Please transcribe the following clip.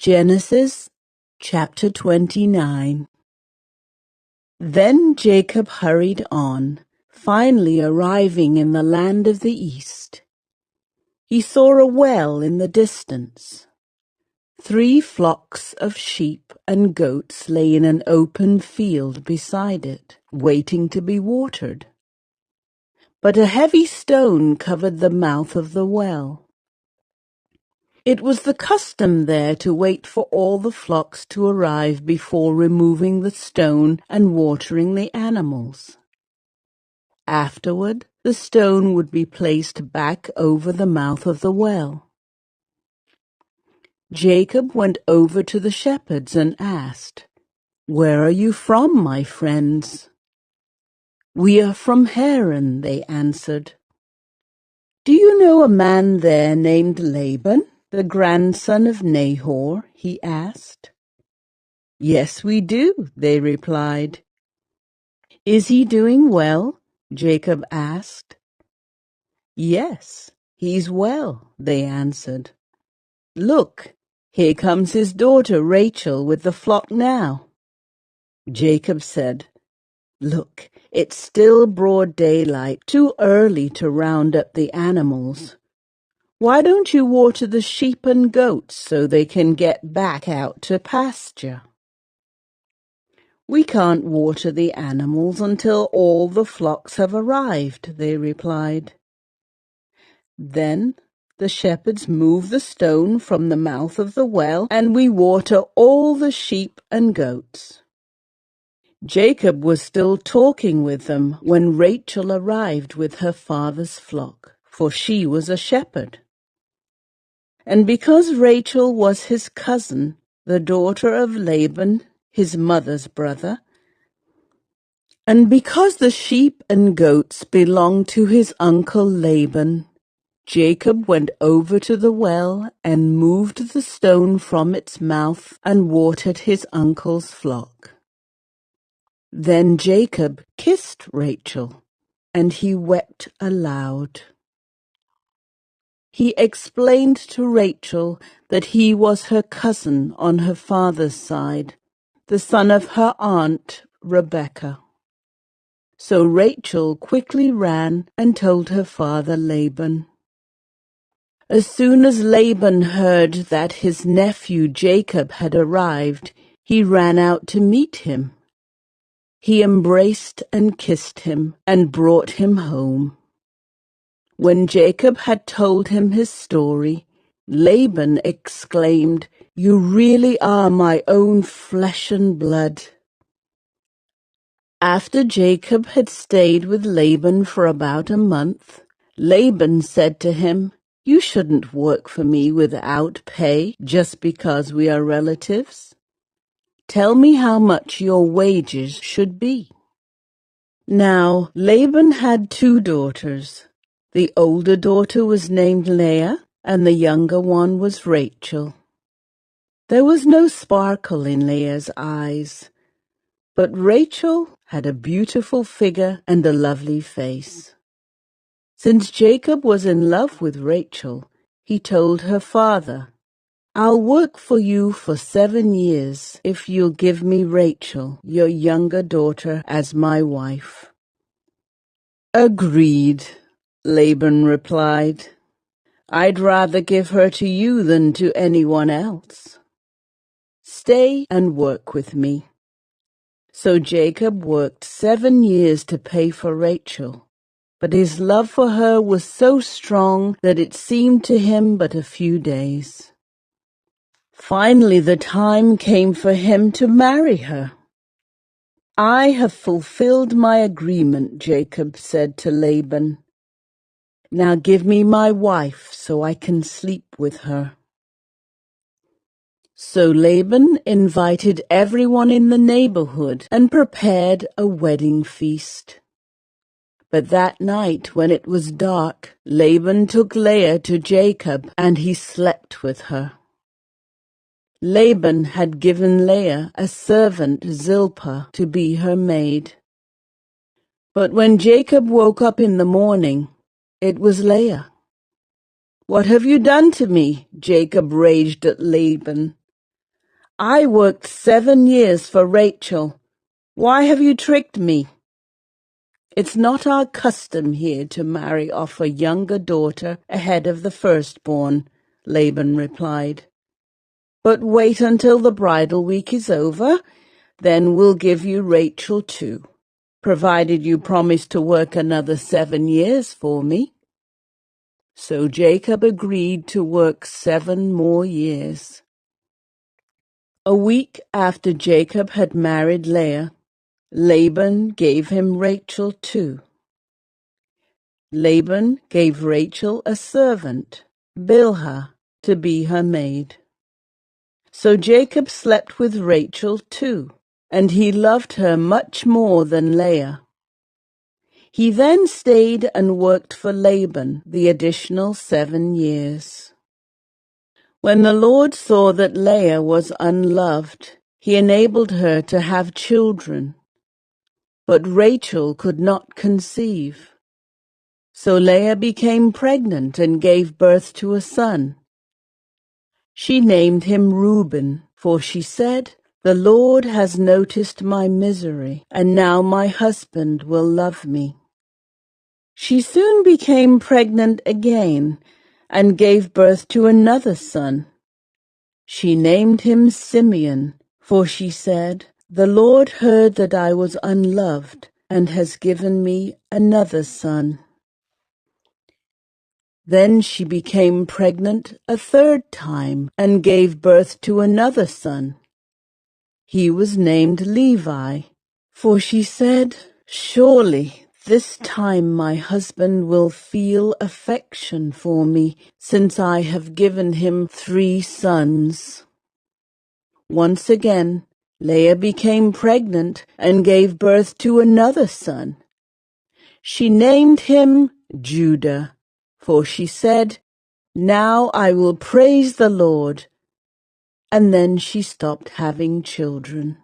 Genesis chapter 29. Then Jacob hurried on, finally arriving in the land of the east. He saw a well in the distance. 3 flocks of sheep and goats lay in an open field beside it, waiting to be watered. But a heavy stone covered the mouth of the well. It was the custom there to wait for all the flocks to arrive before removing the stone and watering the animals. Afterward, the stone would be placed back over the mouth of the well. Jacob went over to the shepherds and asked, "Where are you from, my friends?" "We are from Haran," they answered. "Do you know a man there named Laban, the grandson of Nahor?" he asked. "Yes, we do," they replied. "Is he doing well?" Jacob asked. "Yes, he's well," they answered. "Look, here comes his daughter Rachel with the flock now." Jacob said, "Look, it's still broad daylight, too early to round up the animals. Why don't you water the sheep and goats so they can get back out to pasture?" "We can't water the animals until all the flocks have arrived," they replied. Then the shepherds move the stone from the mouth of the well, and we water all the sheep and goats. Jacob was still talking with them when Rachel arrived with her father's flock, for she was a shepherd. And because Rachel was his cousin, the daughter of Laban, his mother's brother, and because the sheep and goats belonged to his uncle Laban, Jacob went over to the well and moved the stone from its mouth and watered his uncle's flock. Then Jacob kissed Rachel, and he wept aloud. He explained to Rachel that he was her cousin on her father's side, the son of her aunt Rebekah. So Rachel quickly ran and told her father Laban. As soon as Laban heard that his nephew Jacob had arrived, he ran out to meet him. He embraced and kissed him and brought him home. When Jacob had told him his story, Laban exclaimed, "You really are my own flesh and blood." After Jacob had stayed with Laban for about a month, Laban said to him, "You shouldn't work for me without pay just because we are relatives. Tell me how much your wages should be." Now Laban had 2 daughters. The older daughter was named Leah, and the younger one was Rachel. There was no sparkle in Leah's eyes, but Rachel had a beautiful figure and a lovely face. Since Jacob was in love with Rachel, he told her father, "I'll work for you for 7 years if you'll give me Rachel, your younger daughter, as my wife." "Agreed," Laban replied. "I'd rather give her to you than to anyone else. Stay and work with me." So Jacob worked 7 years to pay for Rachel, but his love for her was so strong that it seemed to him but a few days. Finally, the time came for him to marry her. "I have fulfilled my agreement," Jacob said to Laban. "Now give me my wife so I can sleep with her." So Laban invited everyone in the neighborhood and prepared a wedding feast. But that night, when it was dark, Laban took Leah to Jacob, and he slept with her. Laban had given Leah a servant, Zilpah, to be her maid. But when Jacob woke up in the morning, it was Leah. "What have you done to me?" Jacob raged at Laban. I worked 7 years for Rachel. Why have you tricked me? It's not our custom here to marry off a younger daughter ahead of the firstborn, Laban replied. But wait until the bridal week is over, then we'll give you Rachel too, provided you promise to work another 7 years for me. So Jacob agreed to work 7 more years. A week after Jacob had married Leah, Laban gave him Rachel too. Laban gave Rachel a servant, Bilhah, to be her maid. So Jacob slept with Rachel too, and he loved her much more than Leah. He then stayed and worked for Laban the additional 7 years. When the Lord saw that Leah was unloved, he enabled her to have children. But Rachel could not conceive. So Leah became pregnant and gave birth to a son. She named him Reuben, for she said, "The Lord has noticed my misery, and now my husband will love me." She soon became pregnant again and gave birth to another son. She named him Simeon, for she said, "The Lord heard that I was unloved and has given me another son." Then she became pregnant a third time and gave birth to another son. He was named Levi, for she said, "Surely this time my husband will feel affection for me, since I have given him 3 sons." Once again, Leah became pregnant and gave birth to another son. She named him Judah, for she said, "Now I will praise the Lord." And then she stopped having children.